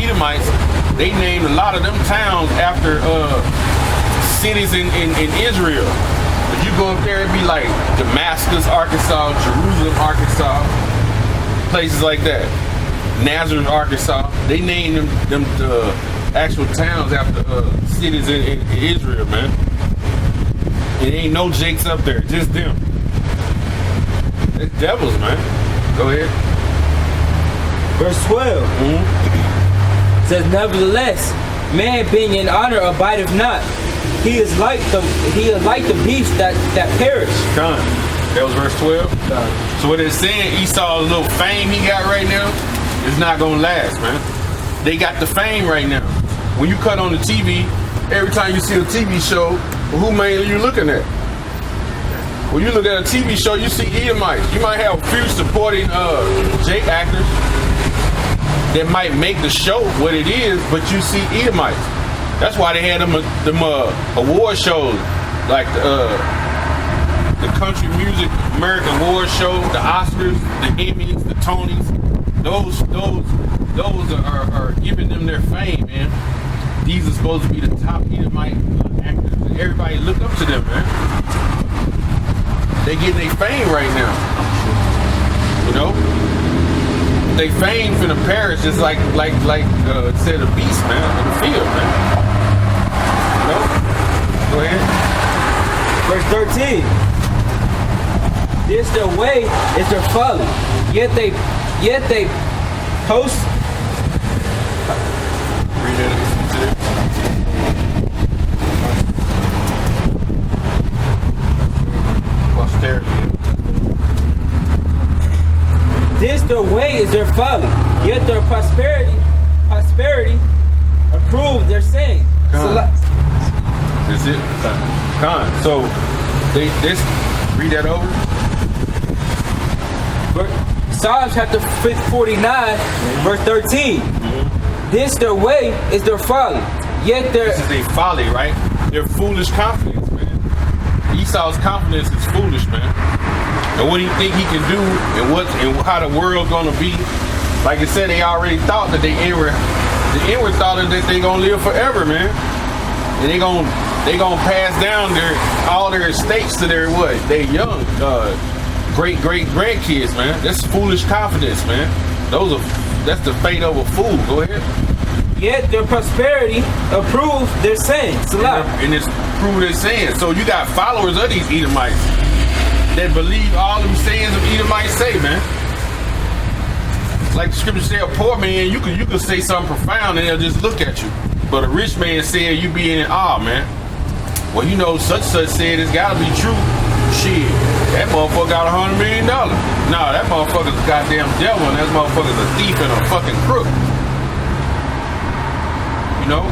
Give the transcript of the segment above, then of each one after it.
Edomites, they named a lot of them towns after cities in Israel. If you go up there, it'd be like Damascus, Arkansas, Jerusalem, Arkansas, places like that. Nazareth, Arkansas. They named them actual towns after cities in Israel, man. It ain't no Jakes up there, just them. It's devils, man. Go ahead. Verse 12 says, nevertheless, man being in honor abideth not. He is like the beasts that perish. Done. That was verse 12. Done. So what it's saying, Esau's little fame he got right now, it's not gonna last, man. They got the fame right now. When you cut on the TV, every time you see a TV show, who mainly you looking at? When you look at a TV show, you see Edomites. You might have a few supporting Jake actors that might make the show what it is, but you see Edomites. That's why they had them award shows, like the Country Music American Award Show, the Oscars, the Emmys, the Tonys. Those are giving them their fame, man. These are supposed to be the top Edomite actors. Everybody look up to them, man. They getting their fame right now. You know? They fame from the parish just like it said a beast, man, in the field, man. You know? Go ahead. Verse 13. This their way is their folly. Yet they post. Read that. This their way is their folly, yet their prosperity approves their saying. That's it. Con. So this read that over. Psalms chapter 49, verse 13. This their way is their folly, yet their this is a folly, right? Their foolish confidence, man. Esau's confidence is foolish, man. And what do you think he can do, and how the world's gonna be? Like I said, they already thought that the inward thought that they gonna live forever, man. And they gonna pass down all their estates to their what? Their young great grandkids, man. That's foolish confidence, man. That's the fate of a fool. Go ahead. Yet their prosperity approves their sayings. And it's prove their sayings. So you got followers of these Edomites that believe all them sayings of Edomites say, man. Like the scripture say, a poor man, you could say something profound and they'll just look at you. But a rich man said, you be in awe, man. Well, you know, such said it's gotta be true. Shit, that motherfucker got $100 million. Nah, that motherfucker's a goddamn devil, and that motherfucker's a thief and a fucking crook. You know?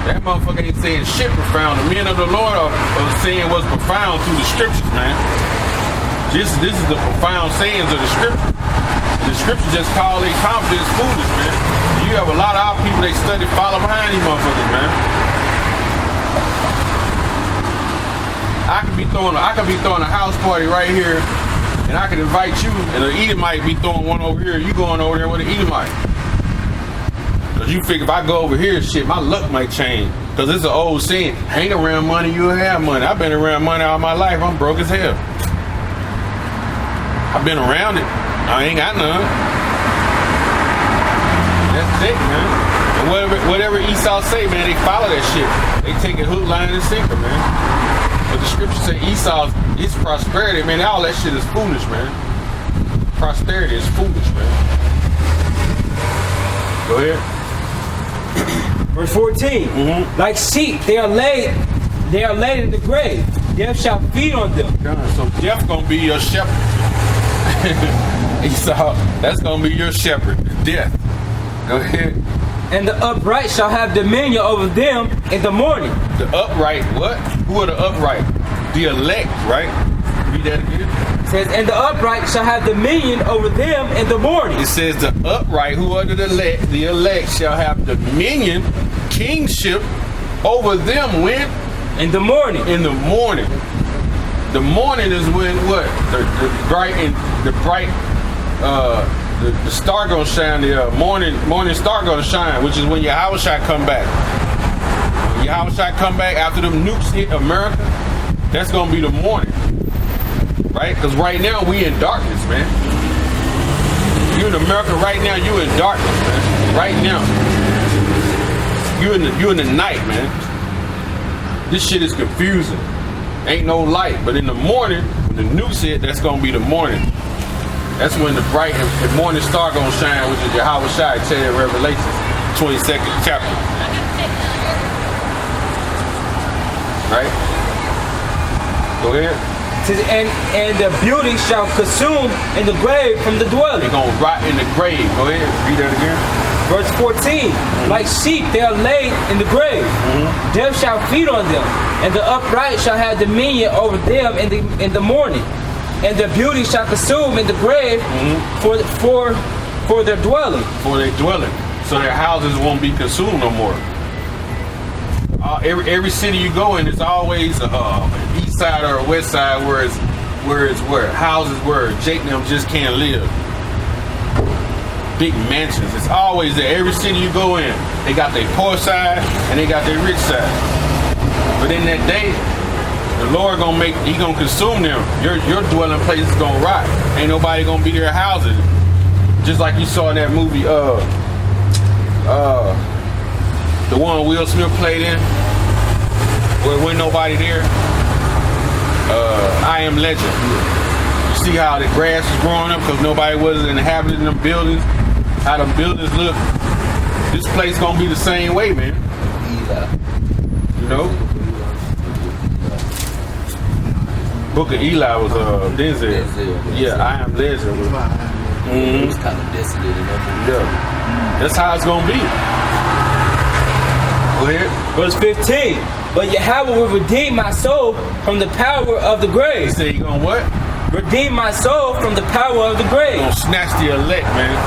That motherfucker ain't saying shit profound. The men of the Lord are saying what's profound through the scriptures, man. This is the profound sayings of the scripture. The scripture just call their confidence foolish, man. You have a lot of our people, they study, follow behind these motherfuckers, man. I could be throwing a house party right here, and I could invite you, and an Edomite be throwing one over here. You going over there with an Edomite? Cause you figure if I go over here, shit, my luck might change. Cause it's an old saying: hang around money, you'll have money. I've been around money all my life. I'm broke as hell. I've been around it. I ain't got none. That's it, man. And whatever Esau say, man, they follow that shit. They take it hook, line, and sinker, man. But the scripture say Esau's, it's prosperity, man. All that shit is foolish, man. Prosperity is foolish, man. Go ahead. Verse 14. Like sheep, they are laid in the grave. Death shall feed on them. So death gonna be your shepherd. Esau, that's gonna be your shepherd. Death. Go ahead. And the upright shall have dominion over them in the morning. The upright, what? Who are the upright? The elect, right? Read that again. It says, and the upright shall have dominion over them in the morning. It says the upright, who are the elect shall have dominion, kingship over them when? In the morning. In the morning. The morning is when what? The bright the star gonna shine, the morning star gonna shine, which is when your Howl come back. When your Howl come back after them nukes hit America, that's gonna be the morning, right? Because right now we in darkness, man. You in America right now, you in darkness, man. Right now, you in the night, man. This shit is confusing. Ain't no light, but in the morning, when the nukes hit, that's gonna be the morning. That's when the bright and morning star gonna shine, which is your Howl Shai, tell you in Revelations, 22nd chapter. Right? Go ahead. And the beauty shall consume in the grave from the dwelling. They're gonna rot in the grave. Go ahead, read that again. Verse 14, like sheep they are laid in the grave. Death shall feed on them, and the upright shall have dominion over them in the morning. And their beauty shall consume in the grave for their dwelling. For their dwelling. So their houses won't be consumed no more. Every city you go in, it's always an east side or a west side where houses where Jake and them just can't live. Big mansions. It's always there. Every city you go in, they got their poor side and they got their rich side. But in that day, the Lord He gonna consume them. Your dwelling place is gonna rot. Ain't nobody gonna be there housing. Just like you saw in that movie, the one Will Smith played in, where wasn't nobody there. I Am Legend. You see how the grass is growing up because nobody was inhabiting them buildings. How them buildings look. This place gonna be the same way, man. You know? Book of Eli was Denzel. Yeah, I Am Legend. It was kind of desolate in that movie. Yeah. That's how it's gonna be. Go ahead. Verse 15. But Yahweh will redeem my soul from the power of the grave. You say you gonna what? Redeem my soul from the power of the grave. You're gonna snatch the elect, man.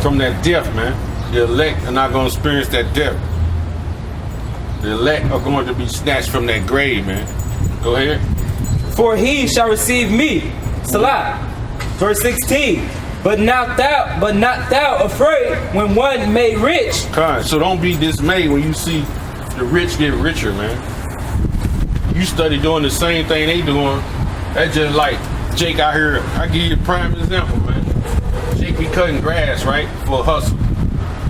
From that death, man. The elect are not gonna experience that death. The elect are going to be snatched from that grave, man. Go ahead. For he shall receive me. Salah. Verse 16. But not thou afraid when one made rich. So don't be dismayed when you see the rich get richer, man. You study doing the same thing they doing. That's just like Jake out here. I give you a prime example, man. Jake be cutting grass, right, for a hustle.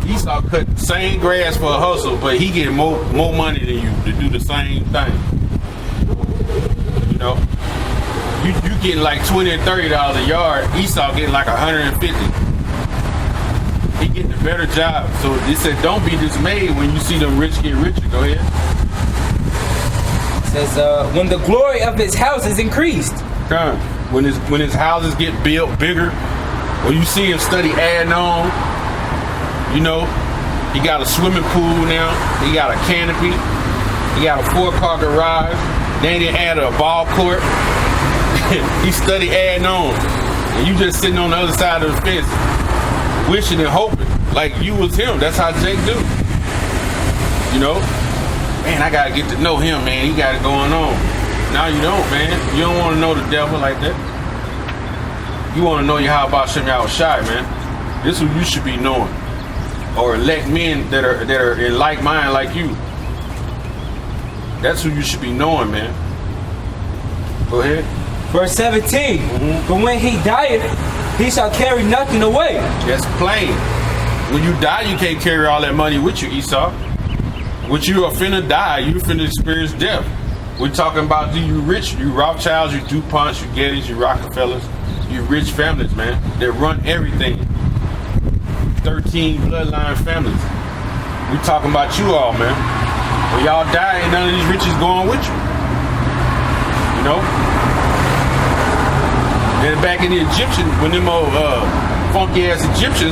Esau cut the same grass for a hustle, but he getting more money than you to do the same thing. You know, you getting like $20 and $30 a yard. Esau getting like $150. He getting a better job. So they said, don't be dismayed when you see them rich get richer. Go ahead. It says, when the glory of his house is increased. When his houses get built bigger, when you see him study adding on, you know, he got a swimming pool now. He got a canopy. He got a 4-car garage. Then he added a ball court. He study adding on. And you just sitting on the other side of the fence, wishing and hoping like you was him. That's how Jake do. You know? Man, I gotta get to know him, man. He got it going on. Now you don't, man. You don't want to know the devil like that. You want to know how about Servants4, man. This is what you should be knowing. Or elect men that are in like mind like you. That's who you should be knowing, man. Go ahead. Verse 17. But when he dieth, he shall carry nothing away. That's plain. When you die, you can't carry all that money with you, Esau. What you are finna die, you finna experience death. We're talking about you rich, you Rothschilds, you DuPonts, you Gettys, you Rockefellers, you rich families, man. They run everything. 13 bloodline families. We're talking about you all, man. When y'all die, ain't none of these riches going with you. You know? Then back in the Egyptian, when them old funky ass Egyptians